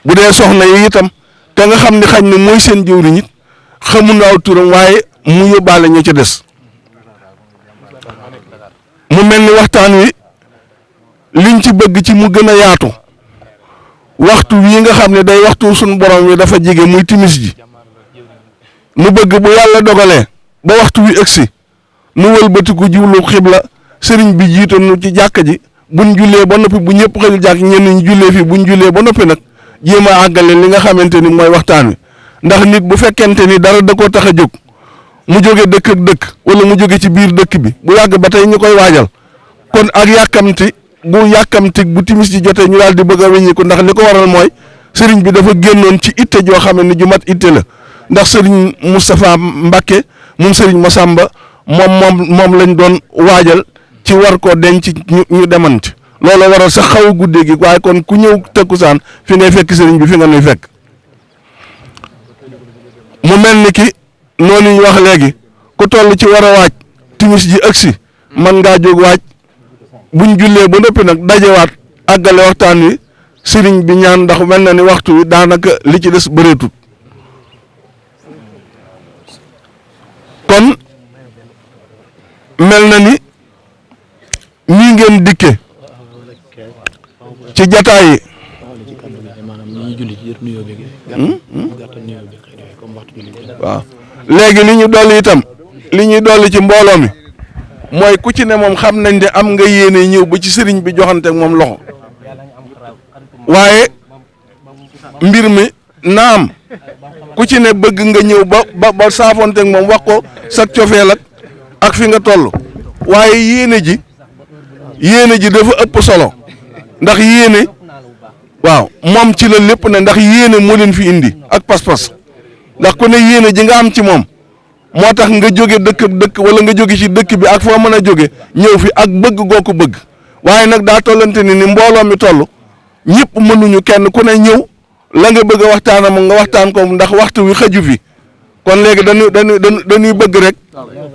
bu dee soxna yi itam te nga xam ne xañ ne mooy seen jëwriñ it xamuñu aw turam waaye mu yóbbaale ña ca des mu mel ni waxtaan wi liñ ci bëgg ci mu gën a yaatu waxtu wi nga xam ne day waxtu suñu borom wi dafa jige muy timis ji nu bëgg bu yàlla dogalee ba waxtu wi egsi nu wëlbatiku jiwlu xibla sëriñ bi jiital nu ci jàkka ji buñ jullee ba noppi bu ñëpp xëyul jàkk ñenn ñi jullee fii buñ jullee ba noppi nag jéem a àggale li nga xamante ni mooy waxtaan wi ndax nit bu fekkente ni dara da koo tax a jóg mu jóge dëkk ak dëkk wala mu jóge ci biir dëkk bi bu yàgg ba tey ñu koy waajal kon ak yàkkamti bu timis ji jotee ñu daal di bëgg a weññi ko ndax li ko waral mooy sëriñ bi dafa génnoon ci itte joo xam ne ju mat itte la ndax sëriñ Moustapha Mbacke moom sëriñ Massamba moom lañ doon waajal ci war koo denc ñu demante loolu waral sax xaw a guddee gi waaye kon ku ñëw takkusaan fi ngay fekk sëriñ bi fi nga nuy fekk mu mel ni ki noonu ñu wax léegi ku toll ci war a waaj timis ji ëgsi man ngaa jóg waaj buñ jullee ba noppi nag dajewaat àggale waxtaan wi sëriñ bi ñaan ndax mel na ni waxtu wi daanaka li ci des bëreetut kon mel na ni ñii ngeen dikke ci jataay yi waaw léegi li ñu dolli itam li ñuy dolli ci mbooloo mi mooy ku ci ne moom xam nañ ne am nga yéene ñëw ba ci sëriñ bi joxante ak moom loxo waaye mbir mi naam ku ci ne bëgg nga ñëw ba saafonte ak moom wax ko sa cofeel ak fi nga toll waaye yéene ji dafa ëpp solo ndax yéene waaw moom ci la lépp ne ndax yéene moo leen fi indi ak pas-pas ndax ku ne yéene ji nga am ci moom moo tax nga jóge dëkk wala nga jóge ci dëkk bi ak foo mën a jóge ñëw fi ak bëgg goo ko bëgg waaye nag daa tollante ni mbooloo mi toll ñëpp mënuñu kenn ku ne ñëw la nga bëgg a waxtaanam nga waxtaan ko ndax waxtu wi xëju fi kon léegi dañuy bëgg rek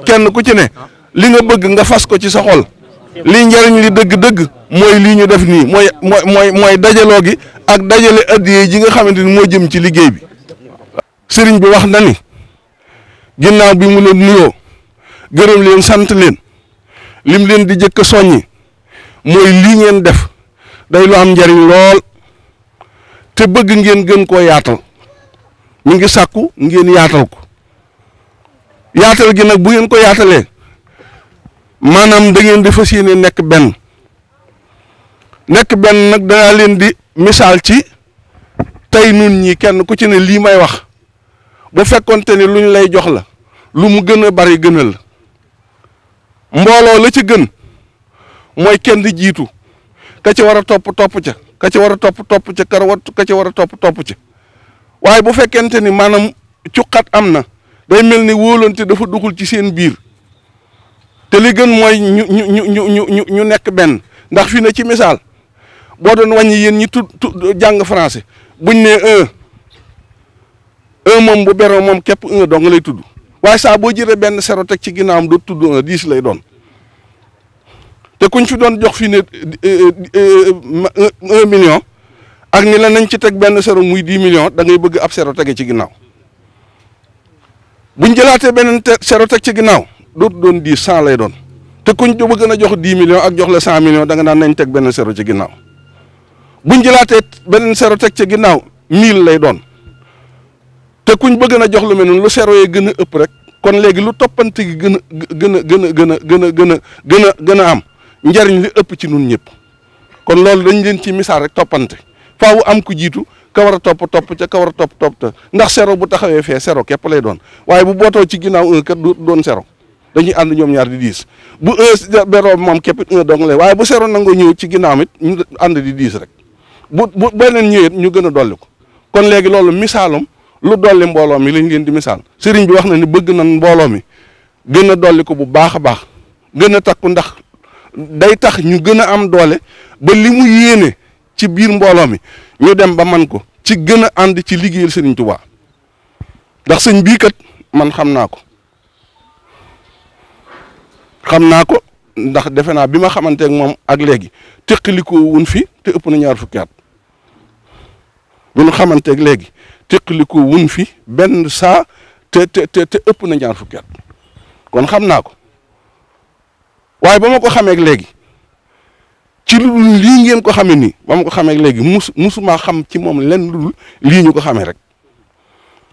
kenn ku ci ne li nga bëgg nga fas ko ci sa xol lii njariñ li dëgg-dëgg mooy lii ñu def nii mooy dajaloo gi ak dajale addiye ji nga xamante ni moo jëm ci liggéey bi sëriñ bi wax na ni ginnaaw bi mu leen nuyoo gërëm leen sant leen lim leen di jëkk soññi mooy lii ngeen def day lu am njariñ lool te bëgg ngeen gën koo yaatal mi ngi sàkku ngeen yaatal ko yaatal gi nag bu ngeen ko yaatalee maanaam da ngeen di fas yéene nekk benn nag danaa leen di misaal ci tey nun ñi kenn ku ci ne lii may wax bu fekkonte ni luñ lay jox la lu mu gën a bari gënal la mbooloo la ci gën mooy kenn di jiitu ka ci war a topp ca ka ci war a topp ca ka ci war a topp ca waaye bu fekkente ni maanaam cuqat am na day mel ni wóolante dafa duxul ci seen biir te li gën mooy ñu nekk benn ndax fi na ci misaal boo doon wàññi yéen ñi jàng français buñ ne un moom bu beroo moom képp un dong lay tudd waaye saa boo jëlee benn zéro teg ci ginnaawam du tudd un 10 lay doon te kuñ fi doon jox fi ne 1 million ak ni la nañ ci teg benn zéro muy 10 millions da ngay bëgg ab zéro tege ci ginnaaw buñ jëlaatee beneen zéro teg ci ginnaaw dootu doon 10 100 lay doon te kuñ bëgg na jox 10 millions ak jox la 100 millions da nga naan nañ teg benn zéro ci ginnaaw buñ jëlaatee beneen zéro teg ci ginnaaw 1000 lay doon. te kuñ bëgg na jox lu mel noonu lu zéro yee gën a ëpp rek kon léegi lu toppante gi gën a am njariñ li ëpp ci nun ñëpp kon loolu dañ leen ci misaal rek toppante faawu am ku jiitu ka war a topp ca ka war a topp ndax zéro bu taxawee fee zéro képp lay doon waaye bu bootoo ci ginnaaw un kat du doon zéro dañuy ànd ñoom ñaar di 10 bu un beroo moom képp un dong lay waaye bu zéro nangoo ñëw ci ginnaaw it ñu ànd di 10 rek bu beneen ñëwee ñu gën a dolli ko kon léegi loolu misaalum lu dolli mbooloo mi lañ leen di misaal sëriñ bi wax na ni bëgg na mbooloo mi gën a dolli ko bu baax a baax gën a takku ndax day tax ñu gën a am doole ba li mu yéene ci biir mbooloo mi ñu dem ba man ko ci gën a ànd ci liggéeyal sëriñ Tuubaa ndax sëñ bii kat man xam naa ko ndax defe naa bi ma xamanteeg moom ak léegi teqalikoo wun fi te ëpp na ñaar fukki at bi ñu xamanteeg léegi teqalikoo wun fi benn saa te ëpp na ñaar fukki at kon xam naa ko waaye ba ma ko xamee léegi ci lu dul lii ngeen ko xamee nii ba ma ko xamee léegi musuma xam ci moom lenn lu dul lii ñu ko xamee rek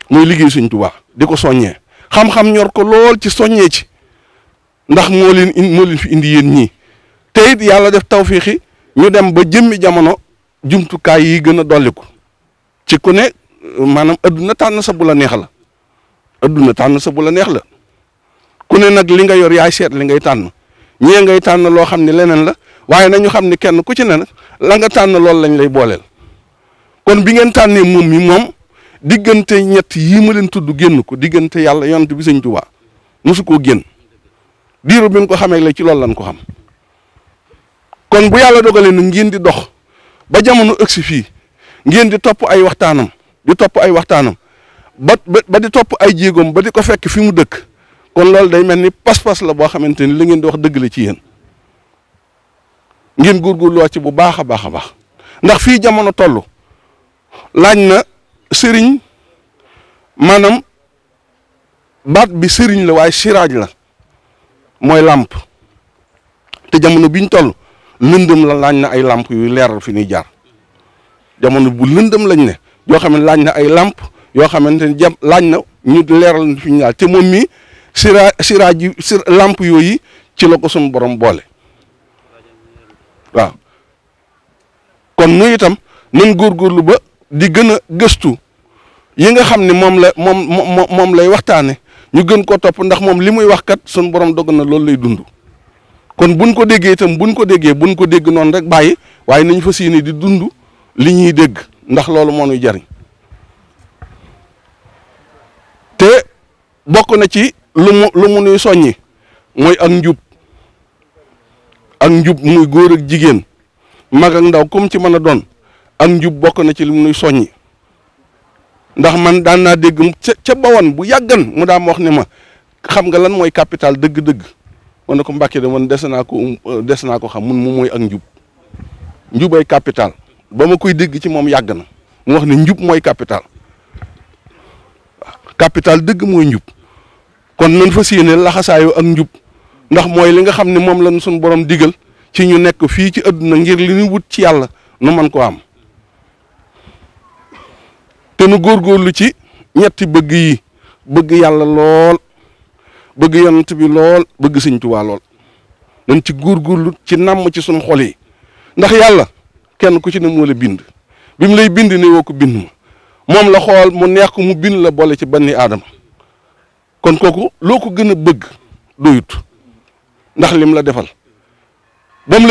muy liggéey Sëñ Tuubaa di ko soññee xam-xam ñor ko lool ci soññee ci ndax moo leen fi indi yéen ñii te it yàlla def tawfiixi ñu dem ba jëmmi jamono jumtukaay yi gën a dolliku ci ku ne maanaam adduna tànn sa bu la neex la adduna tànn sa bu la neex la ku ne nag li nga yor yaay seet li ngay tànn ñee ngay tànn loo xam ne leneen la waaye nañu xam ne kenn ku ci ne nag la nga tànn loolu lañ lay booleel kon bi ngeen tànnee moom mi moom diggante ñett yii ma leen tudd génn ko diggante yàlla yonent bi sëñ Tuubaa mosu koo génn diiru bi ñu ko xamee la ci loolu lañ ko xam kon bu yàlla dogalee nag ngeen di dox ba jamono ëgsi fii ngeen di topp ay waxtaanam ba di topp ay jéegoom ba di ko fekk fi mu dëkk kon loolu day mel ni pas-pas la boo xamante ni li ngeen di wax dëgg la ci yéen ngeen góorgóorluwaat ci bu baax a baax a baax ndax fii jamono toll laaj na sëriñ maanaam baat bi sëriñ la waaye siraaj la mooy làmp te jamono biñ toll lëndëm la laaj na ay làmp yu leeral fi ñuy jaar jamono bu lëndëm lañ ne yoo xam ne laaj na ay làmp yoo xamante ne laaj na ñu leeral fi ñu jaar te moom mi siraaj yi làmp yooyu ci la ko suñu borom boole waaw kon nu itam nan góorgóorlu ba di gën a gëstu yi nga xam ne moom lay waxtaane ñu gën ko topp ndax moom li muy wax kat suñu borom dogg na loolu lay dund kon buñ ko déggee itam buñ ko dégg noonu rek bàyyi waaye nañ fas yéene di dund li ñuy dégg ndax loolu moo ñuy jariñ te bokk na ci lu mu nuy soññi mooy ak njub muy góor ak jigéen mag ak ndaw comme ci mën a doon ak njub bokk na ci lu mu nuy soññi ndax man daan naa dégg ca bawan bu yàggan mu daa ma wax ne ma xam nga lan mooy capital dëgg-dëgg man ne ko Mbàkke de man des naa ko xam mun moom mooy ak njubay capital ba ma koy dégg ci moom yàgg na mu wax ne njub mooy capital capital dëgg mooy njub kon nan fas yéene laxasaayoo ak njub ndax mooy li nga xam ne moom lañ suñu borom digal ci ñu nekk fii ci àdduna ngir li ñu wut ci yàlla nu mën ko am te nu góorgóorlu ci ñetti bëgg yi bëgg yàlla lool bëgg yonent bi lool bëgg Sëñ Tuubaa lool nañ ci góorgóorlu ci namm ci suñu xol yi ndax yàlla kenn ku ci ne moo la bind bi mu lay bind ne woo ko bind ma moom la xool mu neex ko mu bind la boole ci banni aadama kon kooku loo ko gën a bëgg doyut ndax lim la defal ba mu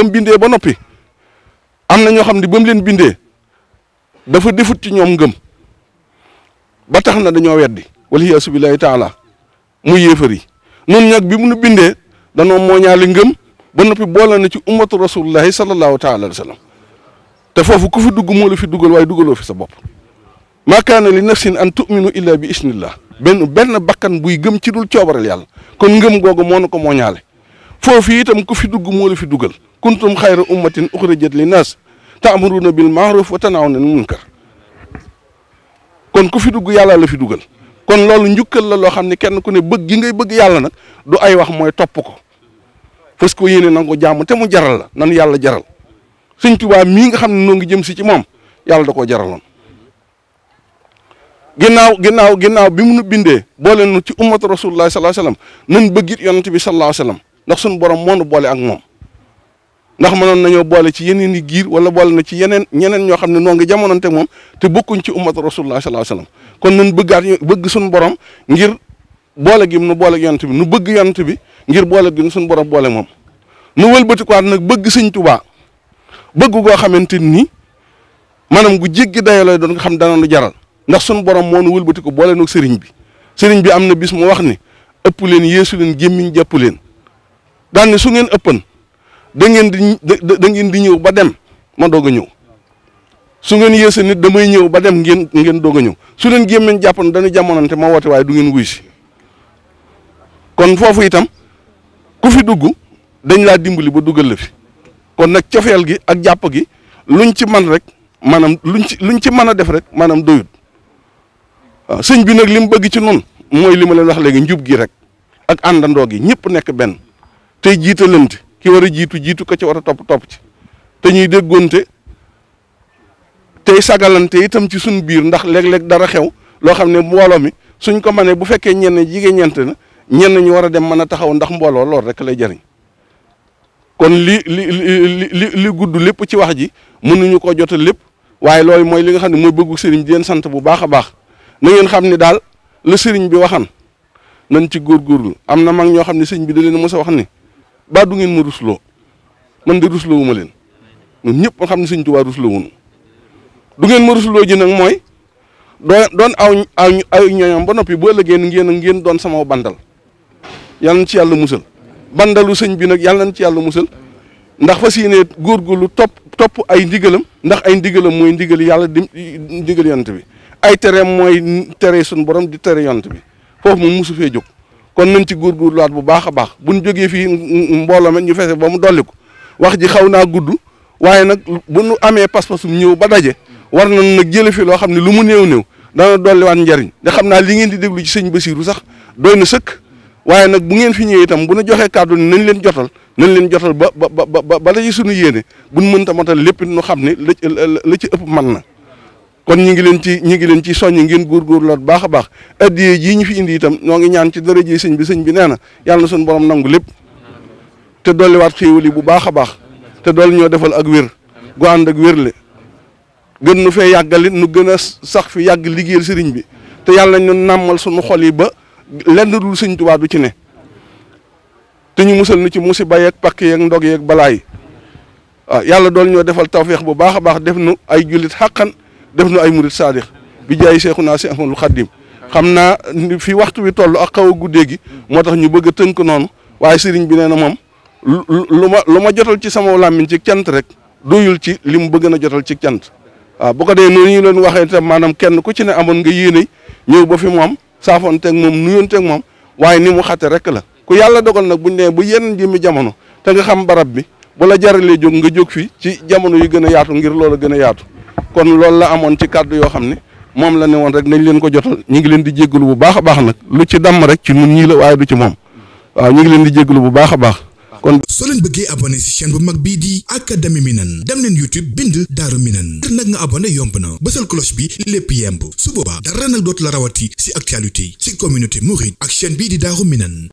bindee ba noppi am na ñoo xam ne ba mu leen bindee dafa defut ci ñoom ngëm ba tax na dañoo weddi waliyaasu billaahi taala muy yéefar yi noonu nag bi mu nu bindee danoo mooñaale ngëm ba noppi boole na ci ummatu rasulullahi sallallahu taala alayhi wa sallam te foofu ku fi dugg moo la fi dugal waaye dugaloo fi sa bopp maa kaana li nafsin an tuminu illa bi isnillah benn bakkan buy gëm ci dul coobaral yàlla kon ngëm googu moo na ko mooñaale foofu itam ku fi dugg moo la fi dugal kuntum xayra ummatin uxrijat li naas ta'muruna bil ma'ruf wa tanhawna anil munkar kon ku fi dugg yàlla la fi dugal kon loolu njukkal la loo xam ne kenn ku ne bëgg gi ngay bëgg yàlla nag du ay wax mooy topp ko parce que yéene nangu jaamu te mu jaral la nan yàlla jaral Sëñ Tuubaa mii nga xam ne noo ngi jëm si ci moom yàlla da koo jaraloon ginnaaw bi mu nu bindee boole nu ci ummatu rasulullah sallallahu alayhi wasallam nan bëggit yonent bi sallallahu alayhi wasallam ndax suñu borom moo nu boole ak moom ndax mënoon nañoo boole ci yeneen i giir wala boole na ci ñeneen ñoo xam ne noo ngi jamonante moom te bokkuñ ci ummatu rasulullah sallallahu alayhi wasallam kon nan bëgg suñu borom ngir boole gi nu boole yonent bi nu bëgg yonent bi ngir boole gi suñu borom boole moom nu wëlbatikuwaat nag bëgg Sëñ Tuubaa bëgg goo xamante ni maanaam gu jéggi dayo lay doon nga xam dana nu jaral ndax suñu borom moo nu wëlbatiku boole nag sëriñ bi am na bis mu wax ni ëpp leen yeesu leen gémmiñ jàpp leen daan ne su ngeen ëppan da ngeen di ñëw ba dem ma doog a ñëw su ngeen yeesa nit damay ñëw ba dem ngeen doog a ñëw su leen gémmiñ jàppan dañu jamonante ma woote waaye du ngeen wuy si kon foofu itam ku fi dugg dañ laa dimbali ba dugal la fi kon nag cofeel gi ak jàpp gi luñ ci man rek maanaam luñ ci mën a def rek maanaam doyut waaw sëñ bi nag li mu bëgg ci noonu mooy li ma leen wax léegi njub gi rek ak àndandoo gi ñëpp nekk benn tey jiitalante ki war a jiitu ko ci war a topp ci te ñuy déggoonte tey sagalante itam ci suñ biir ndax léeg-léeg dara xew loo xam ne mbooloo mi suñ ko mënee bu fekkee ñenn jigéen ñeent na ñenn ñu war a dem mën a taxaw ndax mbooloo lool rek lay jariñ kon li gudd lépp ci wax ji mënuñu ko jotal lépp waaye loolu mooy li nga xam ne mooy bëggu sëriñ di leen sant bu baax a baax na ngeen xam ne daal la sëriñ bi waxan nañ ci góorgóorlu am na mag ñoo xam ne sëriñ bi da leen mos a wax ni ba du ngeen ma rusloo man de rusloo wu ma leen ñun ñëpp xam ne sëriñ Tuubaa rusloo wuñu du ngeen ma rusloo ji nag mooy doon aw ñoñam ba noppi bu ëllëgee ngeen doon sama bandal yàlla na ci yàlla musal bandalu sëñ bi nag yàlla na ci yàlla musal ndax fas yéene góorgóorlu topp ay ndigalam ndax ay ndigalam mooy ndigal yàlla di ndigal yonent bi ay tereem mooy tere suñu borom di tere yonent bi foofu moom musu fee jóg kon nañ ci góorgóorluwaat bu baax a baax buñ jógee fii mbooloo mi ñu fexe ba mu dolli ko wax ji xaw naa gudd waaye nag bu nu amee pas-pasum ñëw ba daje war nañ nag jële fi loo xam ne lu mu néew dana dolliwaat njariñ da xam naa li ngeen di déglu ci sëñ Basiru sax doy na sëkk waaye nag bu ngeen fi ñëwee itam bu nu joxee kàddu ni nañ leen jotal ba la ci suñu yéene buñ mënta matal lépp nu xam ne la ci ëpp man na kon ñi ngi leen ci soññ ngeen góorgóorlu baax a baax addiyee jii ñu fi indi itam ñoo ngi ñaan ci daraje sëñ bi nee na yàlla na suñu borom nangu lépp te dolliwaat xéewal yi bu baax a baax te dolli ñoo defal ak wér gu ànd ak wérle gën nu fee yàggalit nu gën a sax fi yàgg liggéeyal sëriñ bi te yàlla ñu nàmmal suñu xol yi ba lenn dul sëñ Tuubaa du ci ne te ñu musal nu ci musiba yeeg pakk yeeg ndog yeeg balaa yi waaw yàlla dool ñoo defal tawfeex bu baax a baax def nu ay jullit xàqan def nu ay murit saadix bi jaay Seexuna Si Ahmadul Xaddim xam naa fi waxtu wi toll ak xaw a guddee gi moo tax ñu bëgg a tënk noonu waaye sëriñ bi nee na moom lu ma jotal ci sama làmmiñ ci cant rek doyul ci li mu bëgg na jotal ci cant waaw bu ko dee noonu ñu leen waxee tam maanaam kenn ku ci ne amoon nga yéene ñëw ba fi moom saafoonteeg moom nuyoonteeg moom waaye ni mu xate rek la ku yàlla dogal nag buñ nee bu yenn jëmmi jamono te nga xam barab bi bu la jaralee jóg nga jóg fi ci jamono yu gën a yaatu ngir loola gën a yaatu kon loolu la amoon ci kàddu yoo xam ne moom la ne woon rek nañ leen ko jotal ñu ngi leen di jéggalu bu baax a baax nag lu ci damm rek ci nun ñii la waaye du ci moom waaw ñu ngi leen di jéggalu bu baax a baax kon soo leen bëggee abonné ci chaîne bu mag bii di Académie Minane dem leen YouTube bind Daaru Minane ngir nag nga abonné yomb na bësal cloche bi lépp yemb su boobaa dara nag dootu la rawati ci actualité ci communauté mouride ak chaîne bii di Daaru Minane